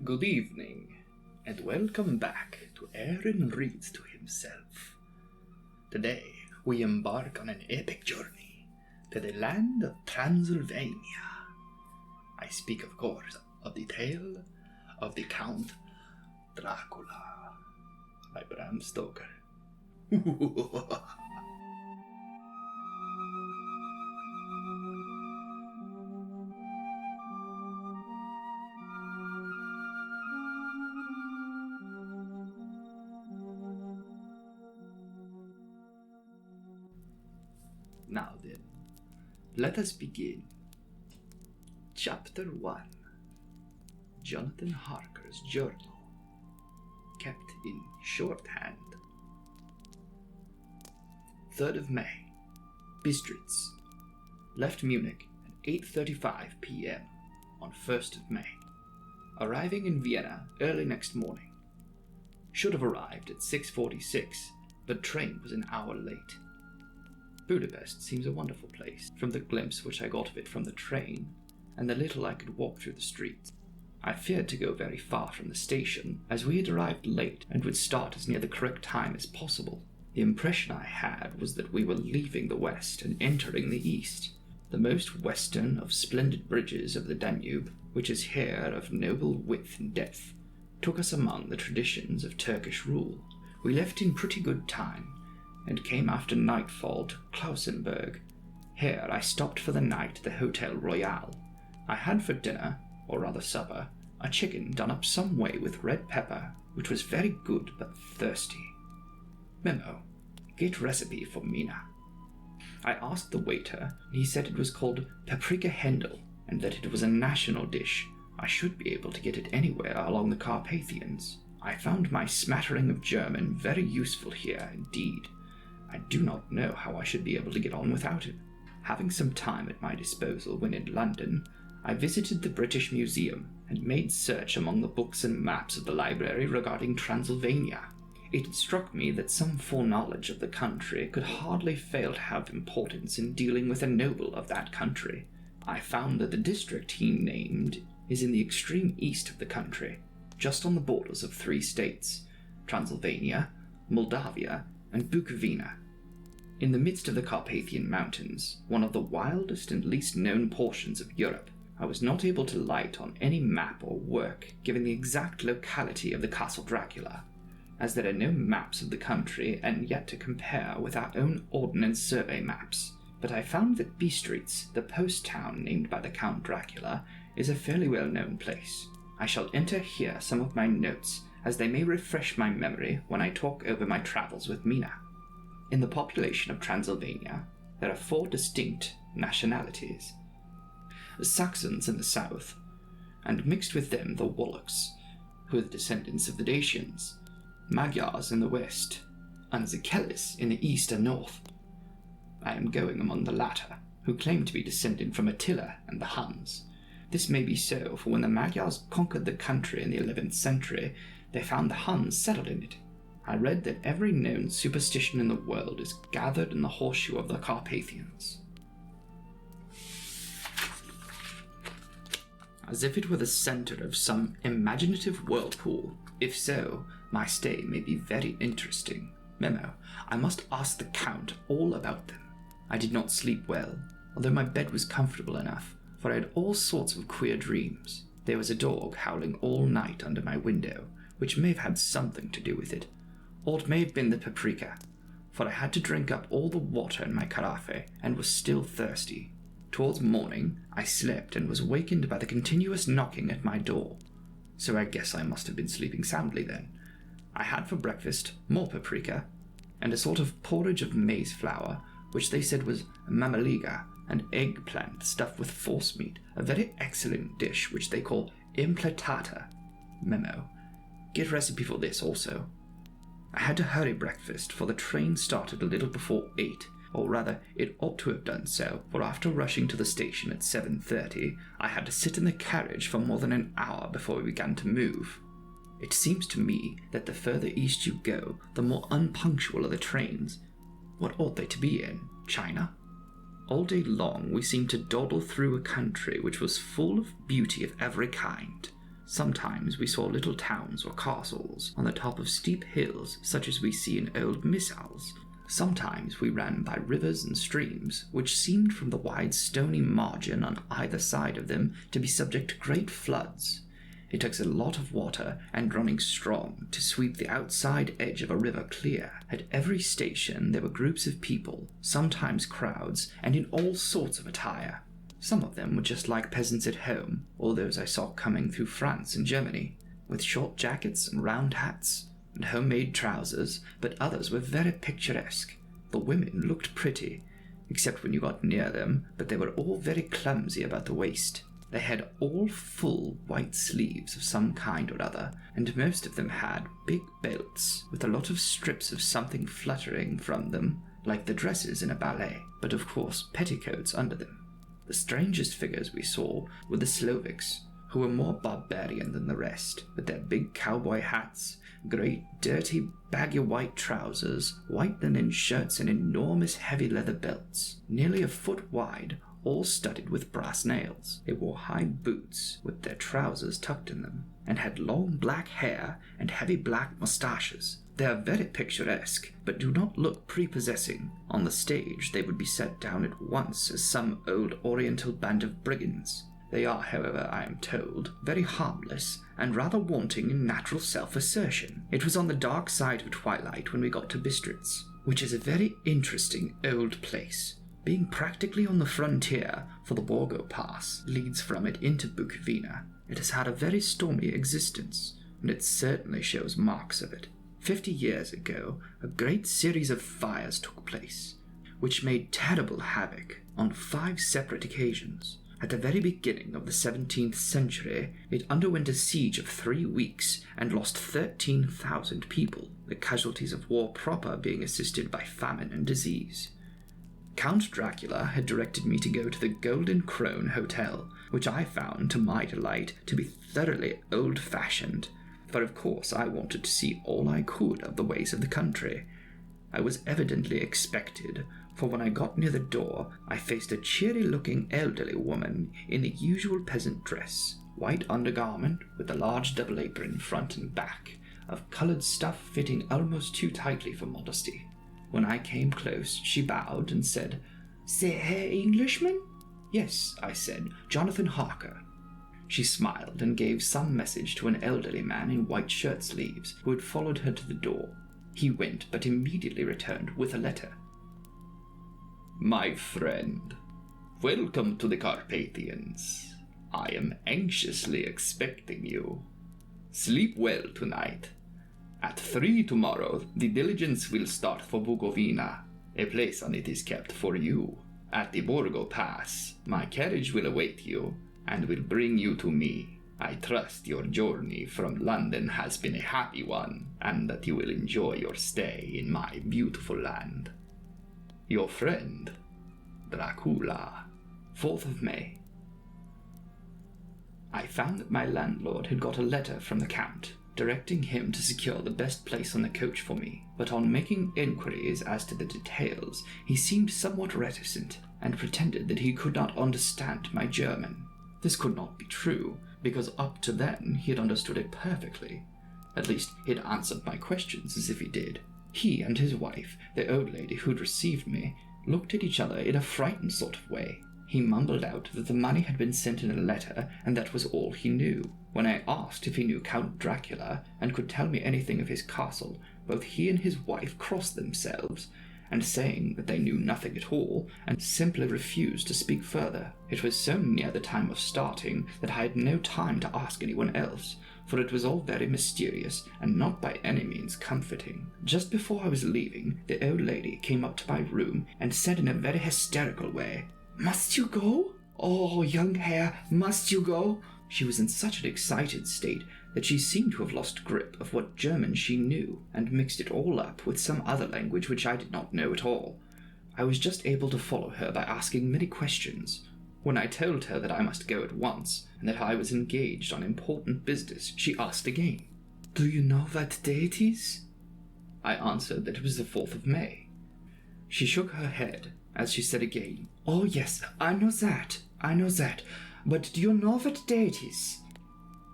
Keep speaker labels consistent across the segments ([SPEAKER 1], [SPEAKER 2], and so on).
[SPEAKER 1] Good evening, and welcome back to Aaron Reads to Himself. Today, we embark on an epic journey to the land of Transylvania. I speak, of course, of the tale of the Count Dracula by Bram Stoker. Now then, let us begin. Chapter 1. Jonathan Harker's Journal, kept in shorthand. 3rd of May, Bistritz. Left Munich at 8:35 p.m. on 1st of May, arriving in Vienna early next morning. Should have arrived at 6:46, but train was an hour late. Budapest seems a wonderful place, from the glimpse which I got of it from the train, and the little I could walk through the streets. I feared to go very far from the station, as we had arrived late and would start as near the correct time as possible. The impression I had was that we were leaving the west and entering the east. The most western of splendid bridges of the Danube, which is here of noble width and depth, took us among the traditions of Turkish rule. We left in pretty good time, and came after nightfall to Klausenberg. Here I stopped for the night at the Hotel Royal. I had for dinner, or rather supper, a chicken done up some way with red pepper, which was very good but thirsty. Memo: get recipe for Mina. I asked the waiter, and he said it was called paprika Hendel, and that it was a national dish. I should be able to get it anywhere along the Carpathians. I found my smattering of German very useful here indeed. I do not know how I should be able to get on without it. Having some time at my disposal when in London, I visited the British Museum and made search among the books and maps of the library regarding Transylvania. It had struck me that some foreknowledge of the country could hardly fail to have importance in dealing with a noble of that country. I found that the district he named is in the extreme east of the country, just on the borders of 3 states, Transylvania, Moldavia, and Bukovina. In the midst of the Carpathian Mountains, one of the wildest and least known portions of Europe, I was not able to light on any map or work giving the exact locality of the Castle Dracula, as there are no maps of the country and yet to compare with our own Ordnance Survey maps. But I found that Bistritz, the post town named by the Count Dracula, is a fairly well-known place. I shall enter here some of my notes, as they may refresh my memory when I talk over my travels with Mina. In the population of Transylvania, there are 4 distinct nationalities. Saxons in the south, and mixed with them the Wallachs, who are the descendants of the Dacians, Magyars in the west, and Zekelis in the east and north. I am going among the latter, who claim to be descended from Attila and the Huns. This may be so, for when the Magyars conquered the country in the 11th century, they found the Huns settled in it. I read that every known superstition in the world is gathered in the horseshoe of the Carpathians. As if it were the center of some imaginative whirlpool. If so, my stay may be very interesting. Memo: I must ask the Count all about them. I did not sleep well, although my bed was comfortable enough, for I had all sorts of queer dreams. There was a dog howling all night under my window, which may have had something to do with it, or it may have been the paprika, for I had to drink up all the water in my carafe and was still thirsty. Towards morning, I slept and was wakened by the continuous knocking at my door, so I guess I must have been sleeping soundly then. I had for breakfast more paprika, and a sort of porridge of maize flour, which they said was mamaliga, and eggplant stuffed with forcemeat, a very excellent dish which they call impletata. Memo: get recipe for this also. I had to hurry breakfast, for the train started a little before 8, or rather, it ought to have done so, for after rushing to the station at 7:30, I had to sit in the carriage for more than an hour before we began to move. It seems to me that the further east you go, the more unpunctual are the trains. What ought they to be in? China? All day long we seemed to dawdle through a country which was full of beauty of every kind. Sometimes we saw little towns or castles on the top of steep hills such as we see in old missals. Sometimes we ran by rivers and streams, which seemed from the wide stony margin on either side of them to be subject to great floods. It takes a lot of water and running strong to sweep the outside edge of a river clear. At every station there were groups of people, sometimes crowds, and in all sorts of attire. Some of them were just like peasants at home, or those I saw coming through France and Germany, with short jackets and round hats and homemade trousers, but others were very picturesque. The women looked pretty, except when you got near them, but they were all very clumsy about the waist. They had all full white sleeves of some kind or other, and most of them had big belts with a lot of strips of something fluttering from them, like the dresses in a ballet, but of course petticoats under them. The strangest figures we saw were the Slovaks, who were more barbarian than the rest, with their big cowboy hats, great dirty baggy white trousers, white linen shirts, and enormous heavy leather belts, nearly a foot wide, all studded with brass nails. They wore high boots with their trousers tucked in them, and had long black hair and heavy black moustaches. They are very picturesque, but do not look prepossessing. On the stage they would be set down at once as some old oriental band of brigands. They are, however, I am told, very harmless and rather wanting in natural self-assertion. It was on the dark side of twilight when we got to Bistritz, which is a very interesting old place. Being practically on the frontier, for the Borgo Pass leads from it into Bukovina, it has had a very stormy existence, and it certainly shows marks of it. 50 years ago, a great series of fires took place, which made terrible havoc on 5 separate occasions. At the very beginning of the 17th century, it underwent a siege of 3 weeks and lost 13,000 people, the casualties of war proper being assisted by famine and disease. Count Dracula had directed me to go to the Golden Crone Hotel, which I found, to my delight, to be thoroughly old-fashioned, for of course I wanted to see all I could of the ways of the country. I was evidently expected, for when I got near the door, I faced a cheery-looking elderly woman in the usual peasant dress, white undergarment with a large double apron front and back, of coloured stuff fitting almost too tightly for modesty. When I came close, she bowed and said, "Say, Herr Englishman?" "Yes," I said, "Jonathan Harker." She smiled and gave some message to an elderly man in white shirt sleeves who had followed her to the door. He went, but immediately returned with a letter. "My friend, welcome to the Carpathians. I am anxiously expecting you. Sleep well tonight. At 3 tomorrow, the diligence will start for Bukovina. A place on it is kept for you. At the Borgo Pass, my carriage will await you and will bring you to me. I trust your journey from London has been a happy one, and that you will enjoy your stay in my beautiful land. Your friend, Dracula." 4th of May. I found that my landlord had got a letter from the Count, directing him to secure the best place on the coach for me, but on making inquiries as to the details, he seemed somewhat reticent, and pretended that he could not understand my German. This could not be true, because up to then he had understood it perfectly. At least, he had answered my questions as if he did. He and his wife, the old lady who'd received me, looked at each other in a frightened sort of way. He mumbled out that the money had been sent in a letter, and that was all he knew. When I asked if he knew Count Dracula, and could tell me anything of his castle, both he and his wife crossed themselves, and saying that they knew nothing at all, and simply refused to speak further. It was so near the time of starting that I had no time to ask anyone else, for it was all very mysterious and not by any means comforting. Just before I was leaving, the old lady came up to my room and said in a very hysterical way, "Must you go? Oh, young Herr, must you go?" She was in such an excited state that she seemed to have lost grip of what German she knew, and mixed it all up with some other language which I did not know at all. I was just able to follow her by asking many questions. When I told her that I must go at once, and that I was engaged on important business, she asked again, "Do you know what day it is?" I answered that it was the 4th of May. She shook her head, as she said again, "Oh yes, I know that, but do you know what day it is?"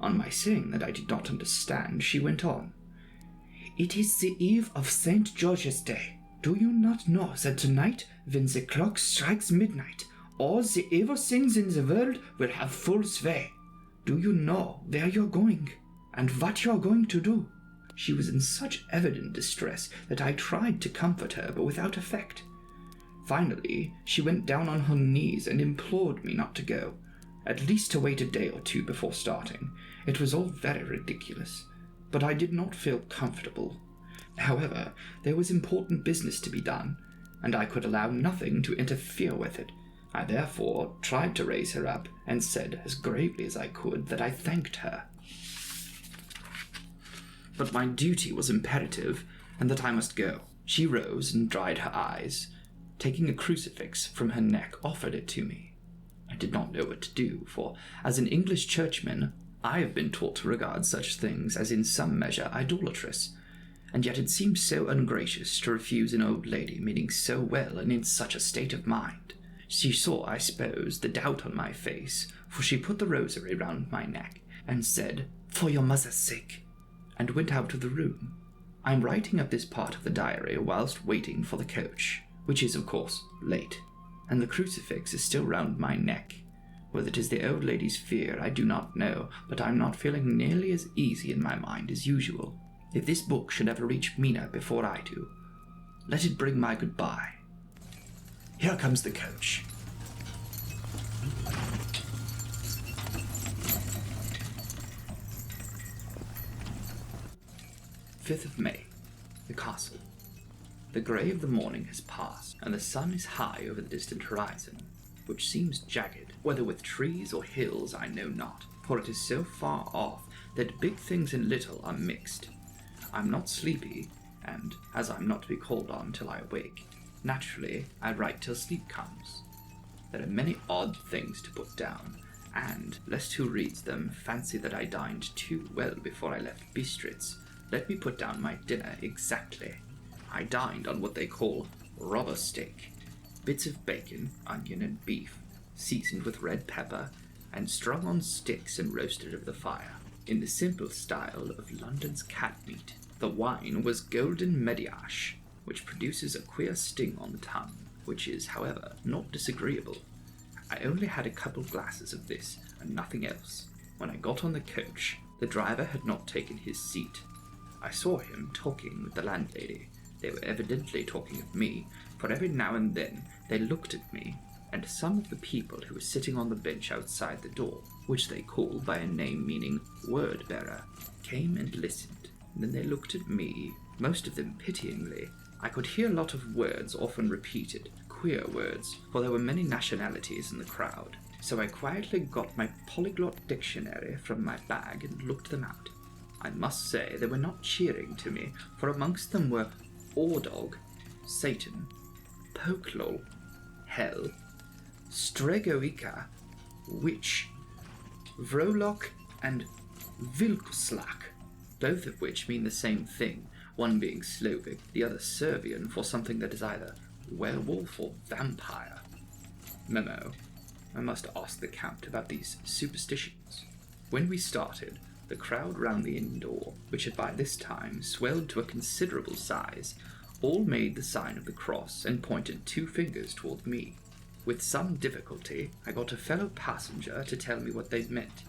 [SPEAKER 1] On my saying that I did not understand, she went on. "It is the eve of St. George's Day. Do you not know that tonight, when the clock strikes midnight, all the evil things in the world will have full sway? Do you know where you're going, and what you're going to do?" She was in such evident distress that I tried to comfort her, but without effect. Finally, she went down on her knees and implored me not to go, at least to wait a day or two before starting. It was all very ridiculous, but I did not feel comfortable. However, there was important business to be done, and I could allow nothing to interfere with it. I therefore tried to raise her up and said as gravely as I could that I thanked her, but my duty was imperative and that I must go. She rose and dried her eyes. Taking a crucifix from her neck, offered it to me. I did not know what to do, for as an English churchman, I have been taught to regard such things as in some measure idolatrous, and yet it seemed so ungracious to refuse an old lady meaning so well and in such a state of mind. She saw, I suppose, the doubt on my face, for she put the rosary round my neck and said, "For your mother's sake," and went out of the room. I am writing up this part of the diary whilst waiting for the coach, which is, of course, late, and the crucifix is still round my neck. Whether it is the old lady's fear, I do not know, but I am not feeling nearly as easy in my mind as usual. If this book should ever reach Mina before I do, let it bring my goodbye. Here comes the coach. "5th of May, the castle. The grey of the morning has passed, and the sun is high over the distant horizon, which seems jagged, whether with trees or hills I know not, for it is so far off that big things and little are mixed. I'm not sleepy, and as I'm not to be called on till I awake, naturally I write till sleep comes. There are many odd things to put down, and, lest who reads them fancy that I dined too well before I left Bistritz, let me put down my dinner exactly. I dined on what they call robber steak, bits of bacon, onion, and beef, seasoned with red pepper, and strung on sticks and roasted over the fire, in the simple style of London's cat meat. The wine was golden mediash, which produces a queer sting on the tongue, which is, however, not disagreeable. I only had a couple glasses of this, and nothing else. When I got on the coach, the driver had not taken his seat. I saw him talking with the landlady. They were evidently talking of me, for every now and then they looked at me, and some of the people who were sitting on the bench outside the door, which they called by a name meaning word-bearer, came and listened. And then they looked at me, most of them pityingly. I could hear a lot of words often repeated, queer words, for there were many nationalities in the crowd. So I quietly got my polyglot dictionary from my bag and looked them out. I must say they were not cheering to me, for amongst them were Ordog, Satan, Poklol, Hell, Stregoica, Witch, Vrolok, and Vilkuslak, both of which mean the same thing, one being Slovak, the other Serbian for something that is either werewolf or vampire. Memo. I must ask the Count about these superstitions. When we started, the crowd round the inn door, which had by this time swelled to a considerable size, all made the sign of the cross and pointed 2 fingers toward me. With some difficulty, I got a fellow passenger to tell me what they meant.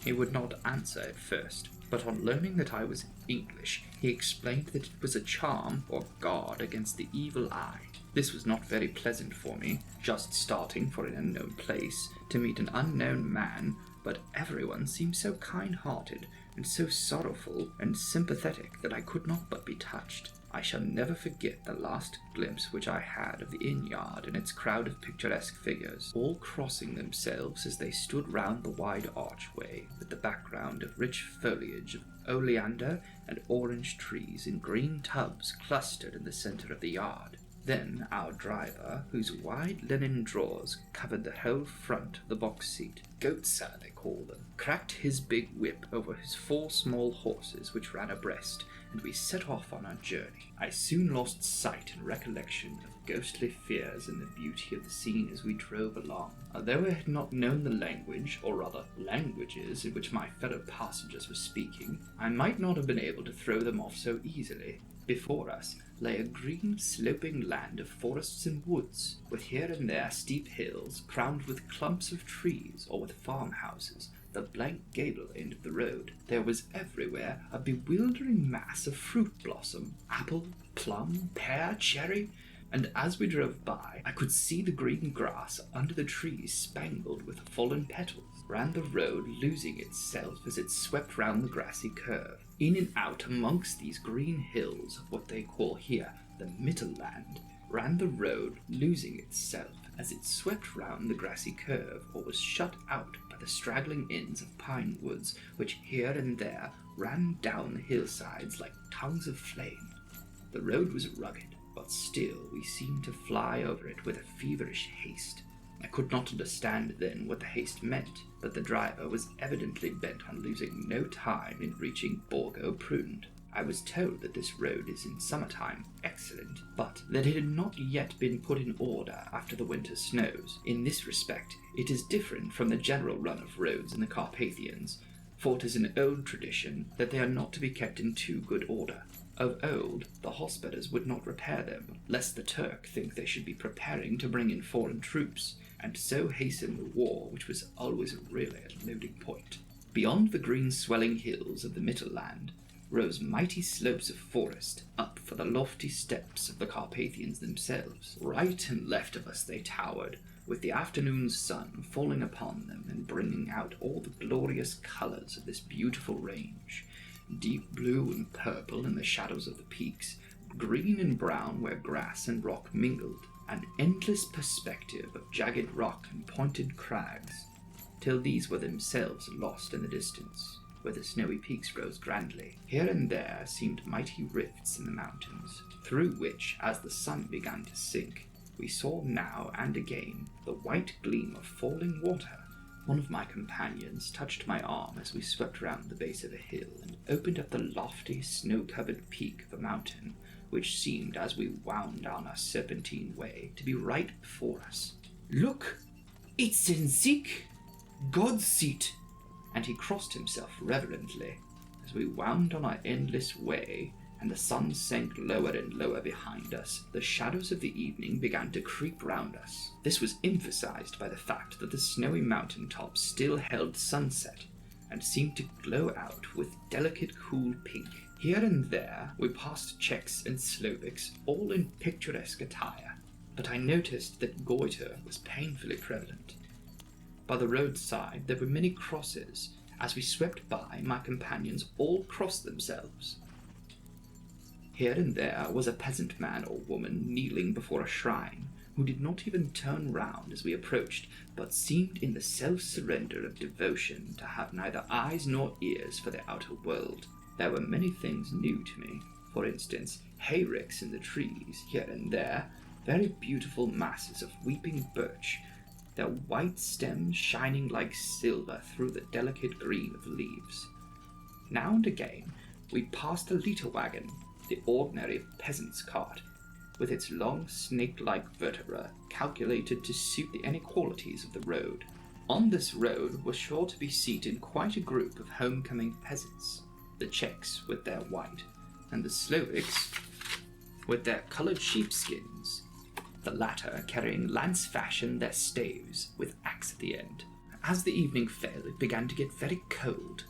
[SPEAKER 1] He would not answer at first, but on learning that I was English, he explained that it was a charm or guard against the evil eye. This was not very pleasant for me, just starting for an unknown place to meet an unknown man, but everyone seemed so kind-hearted and so sorrowful and sympathetic that I could not but be touched. I shall never forget the last glimpse which I had of the inn-yard and its crowd of picturesque figures, all crossing themselves as they stood round the wide archway, with the background of rich foliage of oleander and orange trees in green tubs clustered in the centre of the yard. Then our driver, whose wide linen drawers covered the whole front of the box seat, goatsir they call them, cracked his big whip over his 4 small horses which ran abreast, and we set off on our journey. I soon lost sight and recollection of ghostly fears and the beauty of the scene as we drove along. Although I had not known the language, or rather languages, in which my fellow passengers were speaking, I might not have been able to throw them off so easily. Before us lay a green, sloping land of forests and woods, with here and there steep hills crowned with clumps of trees or with farmhouses, the blank gable end of the road. There was everywhere a bewildering mass of fruit blossom, apple, plum, pear, cherry, and as we drove by, I could see the green grass under the trees spangled with fallen petals. Ran the road, losing itself as it swept round the grassy curve. In and out amongst these green hills of what they call here the Mittelland, ran the road, losing itself as it swept round the grassy curve, or was shut out by the straggling ends of pine woods, which here and there ran down the hillsides like tongues of flame. The road was rugged, but still we seemed to fly over it with a feverish haste. I could not understand then what the haste meant, but the driver was evidently bent on losing no time in reaching Borgo Prund. I was told that this road is in summertime excellent, but that it had not yet been put in order after the winter snows. In this respect, it is different from the general run of roads in the Carpathians, for it is an old tradition that they are not to be kept in too good order. Of old, the hospitals would not repair them, lest the Turk think they should be preparing to bring in foreign troops, and so hasten the war which was always really at a loading point. Beyond the green swelling hills of the Mittelland rose mighty slopes of forest, up for the lofty steps of the Carpathians themselves. Right and left of us they towered, with the afternoon sun falling upon them and bringing out all the glorious colours of this beautiful range. Deep blue and purple in the shadows of the peaks, green and brown where grass and rock mingled, an endless perspective of jagged rock and pointed crags, till these were themselves lost in the distance, where the snowy peaks rose grandly. Here and there seemed mighty rifts in the mountains, through which, as the sun began to sink, we saw now and again the white gleam of falling water. One of my companions touched my arm as we swept round the base of a hill and opened up the lofty, snow-covered peak of a mountain, which seemed, as we wound down our serpentine way, to be right before us. "Look! It's in Zik! God's seat!" And he crossed himself reverently as we wound on our endless way, and the sun sank lower and lower behind us. The shadows of the evening began to creep round us. This was emphasized by the fact that the snowy mountain tops still held sunset, and seemed to glow out with delicate cool pink. Here and there we passed Czechs and Slovaks, all in picturesque attire, but I noticed that goiter was painfully prevalent. By the roadside there were many crosses. As we swept by, my companions all crossed themselves. Here and there was a peasant man or woman kneeling before a shrine, who did not even turn round as we approached, but seemed in the self-surrender of devotion to have neither eyes nor ears for the outer world. There were many things new to me. For instance, hayricks in the trees, here and there, very beautiful masses of weeping birch, their white stems shining like silver through the delicate green of the leaves. Now and again we passed a liter wagon, the ordinary peasant's cart, with its long snake-like vertebra calculated to suit the inequalities of the road. On this road was sure to be seated quite a group of homecoming peasants, the Czechs with their white, and the Slovaks with their coloured sheepskins, the latter carrying lance-fashion their staves with axe at the end. As the evening fell, it began to get very cold,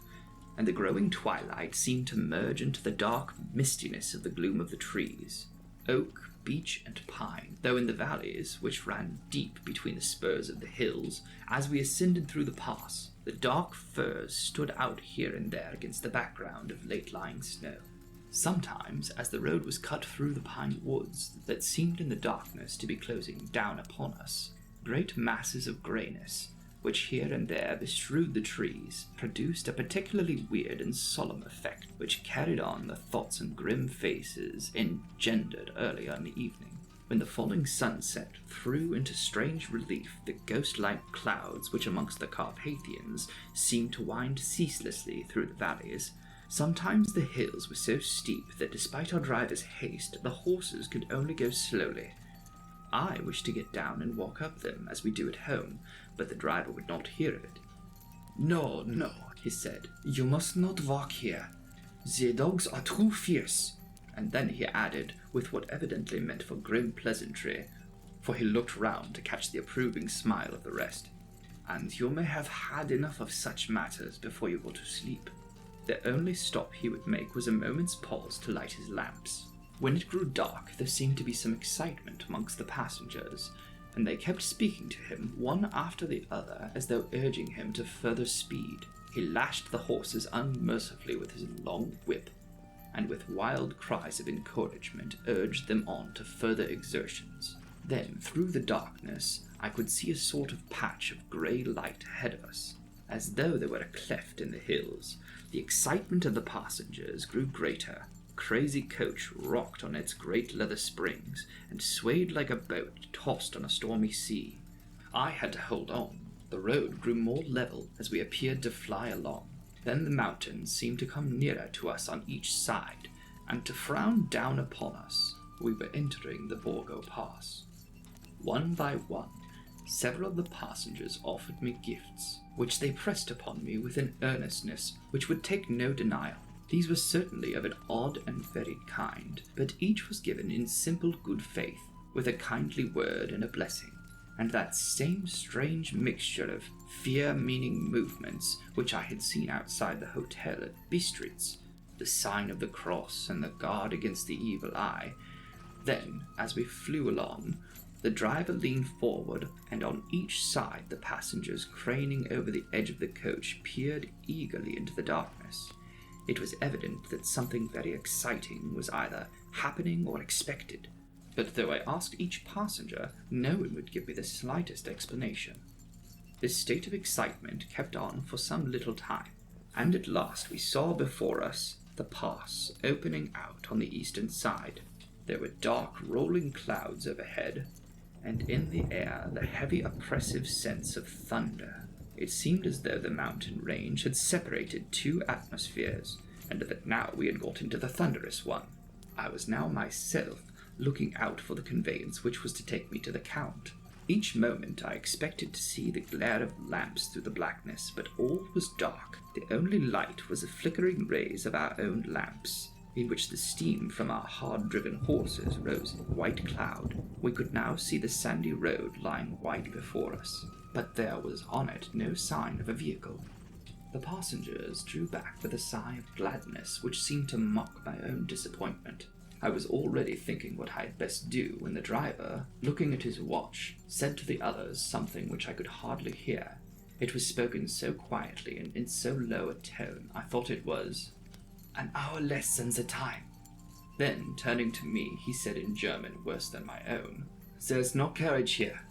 [SPEAKER 1] and the growing twilight seemed to merge into the dark mistiness of the gloom of the trees, oak, beech, and pine, though in the valleys, which ran deep between the spurs of the hills, as we ascended through the pass, the dark firs stood out here and there against the background of late-lying snow. Sometimes, as the road was cut through the pine woods that seemed in the darkness to be closing down upon us, great masses of greyness, which here and there bestrewed the trees, produced a particularly weird and solemn effect, which carried on the thoughts and grim faces engendered earlier in the evening. When the falling sunset threw into strange relief the ghost-like clouds which amongst the Carpathians seemed to wind ceaselessly through the valleys, sometimes the hills were so steep that despite our driver's haste, the horses could only go slowly. I wished to get down and walk up them as we do at home, but the driver would not hear of it. "No, no," he said, "you must not walk here. The dogs are too fierce." And then he added, with what evidently meant for grim pleasantry, for he looked round to catch the approving smile of the rest, "And you may have had enough of such matters before you go to sleep." The only stop he would make was a moment's pause to light his lamps. When it grew dark, there seemed to be some excitement amongst the passengers, and they kept speaking to him one after the other as though urging him to further speed. He lashed the horses unmercifully with his long whip, and with wild cries of encouragement urged them on to further exertions. Then, through the darkness, I could see a sort of patch of grey light ahead of us, as though there were a cleft in the hills. The excitement of the passengers grew greater. The crazy coach rocked on its great leather springs and swayed like a boat tossed on a stormy sea. I had to hold on. The road grew more level as we appeared to fly along. Then the mountains seemed to come nearer to us on each side, and to frown down upon us. We were entering the Borgo Pass. One by one, several of the passengers offered me gifts, which they pressed upon me with an earnestness which would take no denial. These were certainly of an odd and varied kind, but each was given in simple good faith, with a kindly word and a blessing, and that same strange mixture of fear-meaning movements which I had seen outside the hotel at Bistritz, the sign of the cross and the guard against the evil eye. Then, as we flew along, the driver leaned forward, and on each side the passengers craning over the edge of the coach peered eagerly into the darkness. It was evident that something very exciting was either happening or expected, but though I asked each passenger, no one would give me the slightest explanation. This state of excitement kept on for some little time, and at last we saw before us the pass opening out on the eastern side. There were dark, rolling clouds overhead, and in the air the heavy, oppressive sense of thunder. It seemed as though the mountain range had separated two atmospheres, and that now we had got into the thunderous one. I was now myself looking out for the conveyance which was to take me to the Count. Each moment I expected to see the glare of lamps through the blackness, but all was dark. The only light was the flickering rays of our own lamps, in which the steam from our hard-driven horses rose in a white cloud. We could now see the sandy road lying white before us, but there was on it no sign of a vehicle. The passengers drew back with a sigh of gladness which seemed to mock my own disappointment. I was already thinking what I had best do when the driver, looking at his watch, said to the others something which I could hardly hear. It was spoken so quietly and in so low a tone I thought it was "an hour less than the time." Then, turning to me, he said in German worse than my own, "There's no carriage here.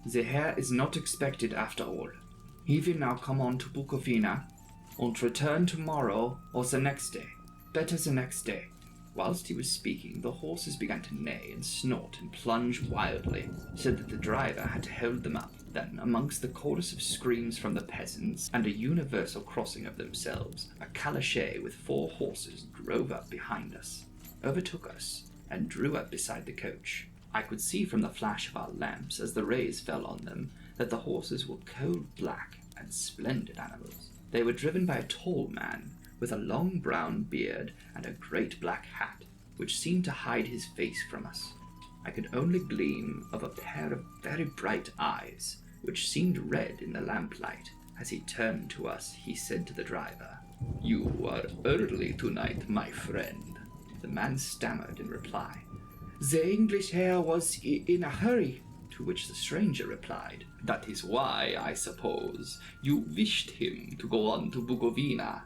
[SPEAKER 1] The Herr is not expected after all. He will now come on to Bukovina, and return tomorrow or the next day. Better the next day." Whilst he was speaking, the horses began to neigh and snort and plunge wildly, so that the driver had to hold them up. Then, amongst the chorus of screams from the peasants and a universal crossing of themselves, a calèche with 4 horses drove up behind us, overtook us, and drew up beside the coach. I could see from the flash of our lamps, as the rays fell on them, that the horses were coal-black and splendid animals. They were driven by a tall man, with a long brown beard and a great black hat, which seemed to hide his face from us. I could only gleam of a pair of very bright eyes, which seemed red in the lamplight. As he turned to us, he said to the driver, "You are early tonight, my friend." The man stammered in reply, "The English Herr was in a hurry," to which the stranger replied, "That is why, I suppose, you wished him to go on to Bukovina.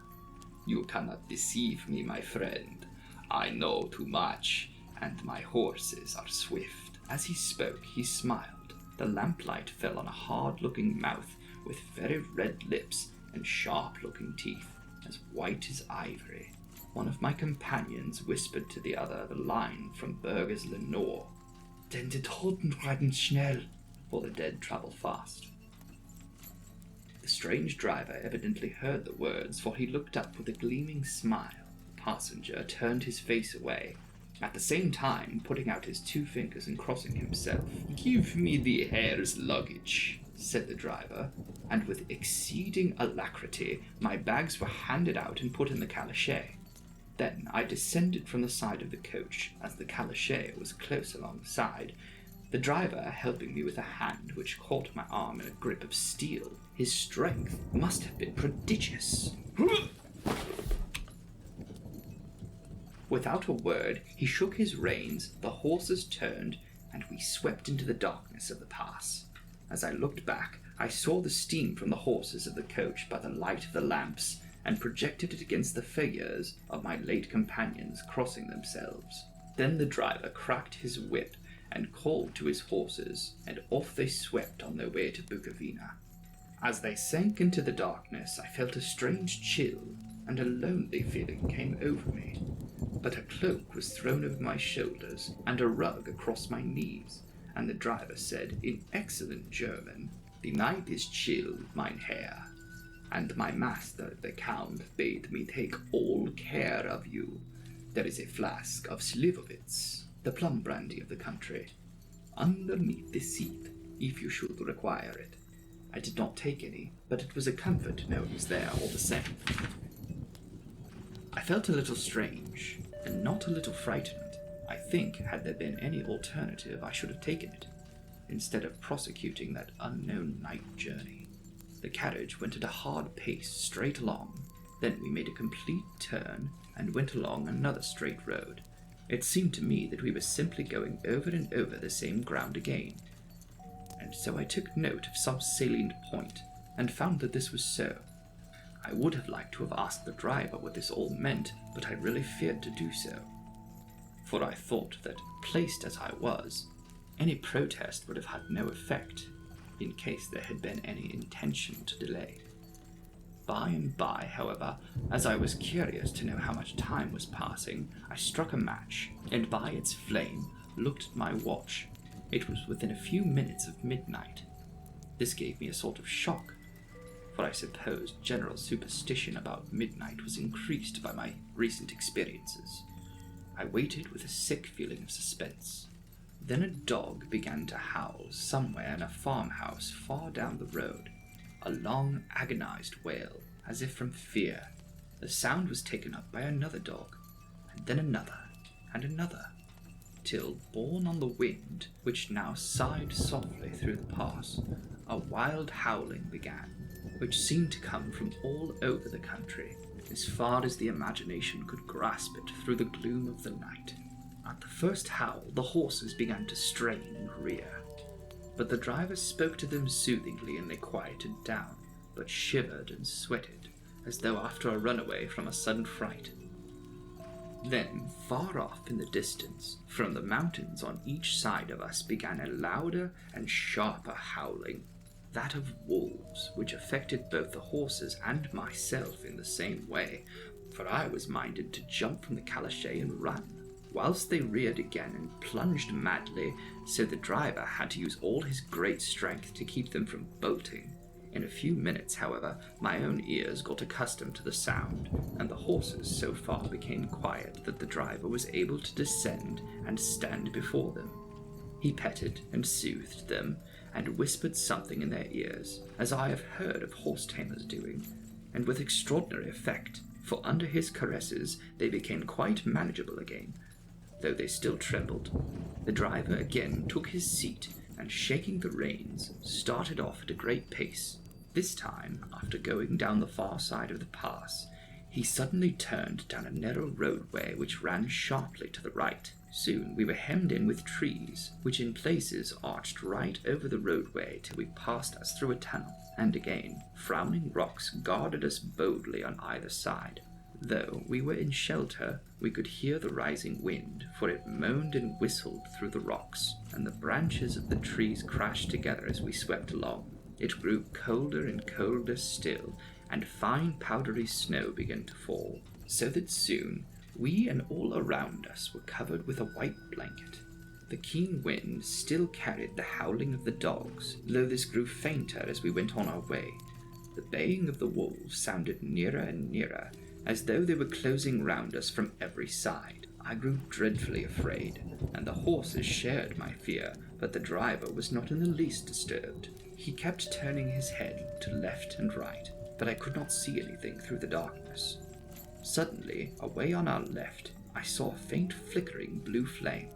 [SPEAKER 1] You cannot deceive me, my friend. I know too much, and my horses are swift." As he spoke, he smiled. The lamplight fell on a hard-looking mouth with very red lips and sharp-looking teeth, as white as ivory. One of my companions whispered to the other the line from Berger's Lenore. Denn die Toten reiten schnell, for the dead travel fast. The strange driver evidently heard the words, for he looked up with a gleaming smile. The passenger turned his face away, at the same time putting out his 2 fingers and crossing himself. "Give me the hare's luggage," said the driver, and with exceeding alacrity my bags were handed out and put in the calèche. Then I descended from the side of the coach, as the calèche was close alongside, the driver helping me with a hand which caught my arm in a grip of steel. His strength must have been prodigious. Without a word, he shook his reins, the horses turned, and we swept into the darkness of the pass. As I looked back, I saw the steam from the horses of the coach by the light of the lamps, and projected it against the figures of my late companions crossing themselves. Then the driver cracked his whip and called to his horses, and off they swept on their way to Bukovina. As they sank into the darkness, I felt a strange chill, and a lonely feeling came over me. But a cloak was thrown over my shoulders, and a rug across my knees, and the driver said in excellent German, "The night is chill, mein Herr, and my master, the Count, bade me take all care of you. There is a flask of Slivovitz, the plum brandy of the country, underneath the seat, if you should require it." I did not take any, but it was a comfort to know it was there all the same. I felt a little strange, and not a little frightened. I think, had there been any alternative, I should have taken it, instead of prosecuting that unknown night journey. The carriage went at a hard pace straight along. Then we made a complete turn and went along another straight road. It seemed to me that we were simply going over and over the same ground again. And so I took note of some salient point, and found that this was so. I would have liked to have asked the driver what this all meant, but I really feared to do so. For I thought that, placed as I was, any protest would have had no effect, in case there had been any intention to delay. By and by, however, as I was curious to know how much time was passing, I struck a match, and by its flame looked at my watch. It was within a few minutes of midnight. This gave me a sort of shock, for I suppose general superstition about midnight was increased by my recent experiences. I waited with a sick feeling of suspense. Then a dog began to howl somewhere in a farmhouse far down the road, a long, agonized wail, as if from fear. The sound was taken up by another dog, and then another, and another, till, borne on the wind, which now sighed softly through the pass, a wild howling began, which seemed to come from all over the country, as far as the imagination could grasp it through the gloom of the night. At the first howl, the horses began to strain and rear, but the driver spoke to them soothingly and they quieted down, but shivered and sweated, as though after a runaway from a sudden fright. Then, far off in the distance, from the mountains on each side of us began a louder and sharper howling, that of wolves, which affected both the horses and myself in the same way, for I was minded to jump from the calèche and run, whilst they reared again and plunged madly, so the driver had to use all his great strength to keep them from bolting. In a few minutes, however, my own ears got accustomed to the sound, and the horses so far became quiet that the driver was able to descend and stand before them. He petted and soothed them, and whispered something in their ears, as I have heard of horse-tamers doing, and with extraordinary effect, for under his caresses they became quite manageable again, though they still trembled. The driver again took his seat, and shaking the reins, started off at a great pace. This time, after going down the far side of the pass, he suddenly turned down a narrow roadway which ran sharply to the right. Soon we were hemmed in with trees, which in places arched right over the roadway till we passed us through a tunnel, and again frowning rocks guarded us boldly on either side. Though we were in shelter, we could hear the rising wind, for it moaned and whistled through the rocks, and the branches of the trees crashed together as we swept along. It grew colder and colder still, and fine powdery snow began to fall, so that soon we and all around us were covered with a white blanket. The keen wind still carried the howling of the dogs, though this grew fainter as we went on our way. The baying of the wolves sounded nearer and nearer, as though they were closing round us from every side. I grew dreadfully afraid, and the horses shared my fear, but the driver was not in the least disturbed. He kept turning his head to left and right, but I could not see anything through the darkness. Suddenly, away on our left, I saw a faint flickering blue flame.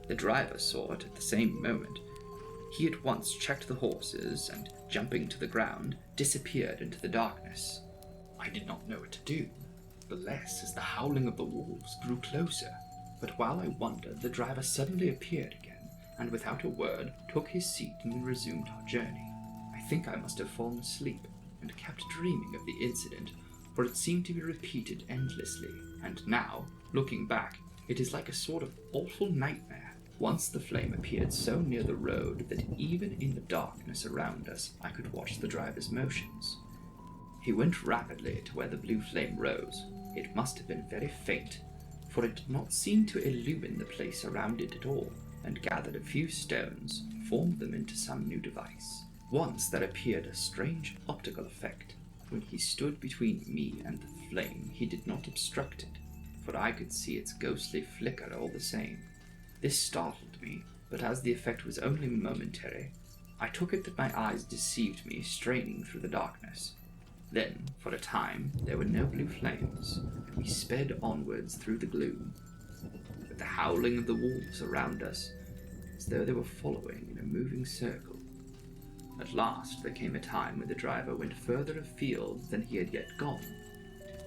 [SPEAKER 1] The driver saw it at the same moment. He at once checked the horses and, jumping to the ground, disappeared into the darkness. I did not know what to do, the less as the howling of the wolves grew closer. But while I wondered, the driver suddenly appeared again, and without a word took his seat and we resumed our journey. I think I must have fallen asleep and kept dreaming of the incident, for it seemed to be repeated endlessly, and now, looking back, it is like a sort of awful nightmare. Once the flame appeared so near the road that even in the darkness around us I could watch the driver's motions. He went rapidly to where the blue flame rose. It must have been very faint, for it did not seem to illumine the place around it at all, and gathered a few stones, formed them into some new device. Once there appeared a strange optical effect. When he stood between me and the flame, he did not obstruct it, for I could see its ghostly flicker all the same. This startled me, but as the effect was only momentary, I took it that my eyes deceived me, straining through the darkness. Then, for a time, there were no blue flames, and we sped onwards through the gloom, with the howling of the wolves around us, as though they were following in a moving circle. At last there came a time when the driver went further afield than he had yet gone,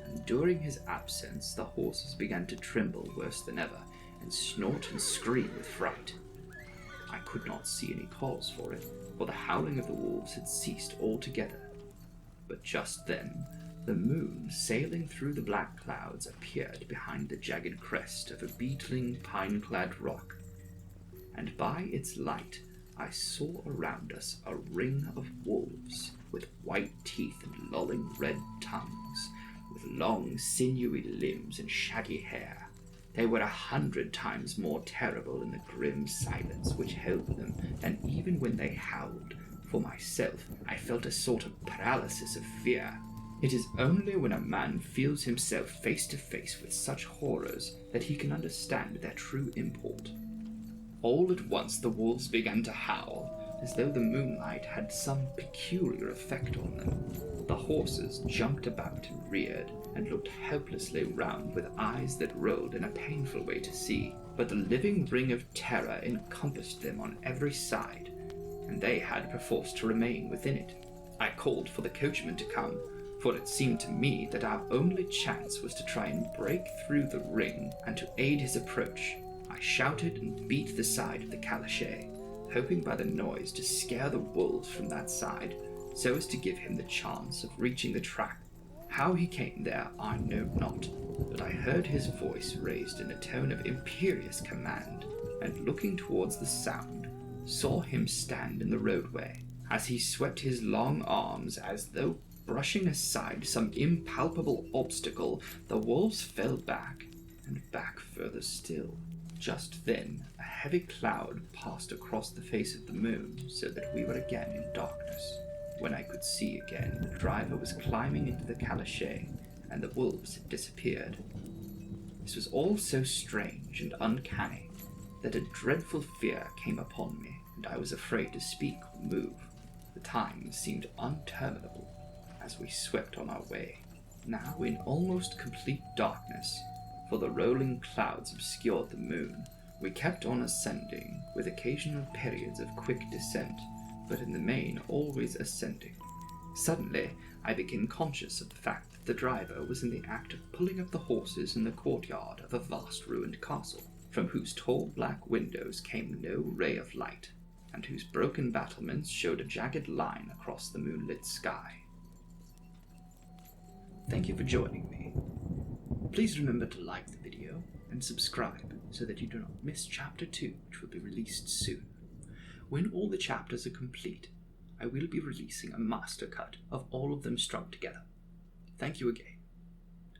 [SPEAKER 1] and during his absence the horses began to tremble worse than ever, and snort and scream with fright. I could not see any cause for it, for the howling of the wolves had ceased altogether. But just then, the moon, sailing through the black clouds, appeared behind the jagged crest of a beetling, pine-clad rock, and by its light I saw around us a ring of wolves, with white teeth and lolling red tongues, with long, sinewy limbs and shaggy hair. They were 100 times more terrible in the grim silence which held them than even when they howled. For myself, I felt a sort of paralysis of fear. It is only when a man feels himself face to face with such horrors that he can understand their true import. All at once the wolves began to howl, as though the moonlight had some peculiar effect on them. The horses jumped about and reared, and looked helplessly round with eyes that rolled in a painful way to see. But the living ring of terror encompassed them on every side, and they had perforce to remain within it. I called for the coachman to come, for it seemed to me that our only chance was to try and break through the ring and to aid his approach. I shouted and beat the side of the calichet, hoping by the noise to scare the wolves from that side, so as to give him the chance of reaching the trap. How he came there I know not, but I heard his voice raised in a tone of imperious command, and looking towards the sound, saw him stand in the roadway. As he swept his long arms as though brushing aside some impalpable obstacle, the wolves fell back, and back further still. Just then, a heavy cloud passed across the face of the moon, so that we were again in darkness. When I could see again, the driver was climbing into the calichet, and the wolves had disappeared. This was all so strange and uncanny that a dreadful fear came upon me, and I was afraid to speak or move. The time seemed interminable as we swept on our way, now in almost complete darkness, for the rolling clouds obscured the moon. We kept on ascending, with occasional periods of quick descent, but in the main always ascending. Suddenly, I became conscious of the fact that the driver was in the act of pulling up the horses in the courtyard of a vast ruined castle, from whose tall black windows came no ray of light, and whose broken battlements showed a jagged line across the moonlit sky. Thank you for joining me. Please remember to like the video and subscribe so that you do not miss Chapter 2, which will be released soon. When all the chapters are complete, I will be releasing a master cut of all of them strung together. Thank you again,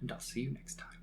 [SPEAKER 1] and I'll see you next time.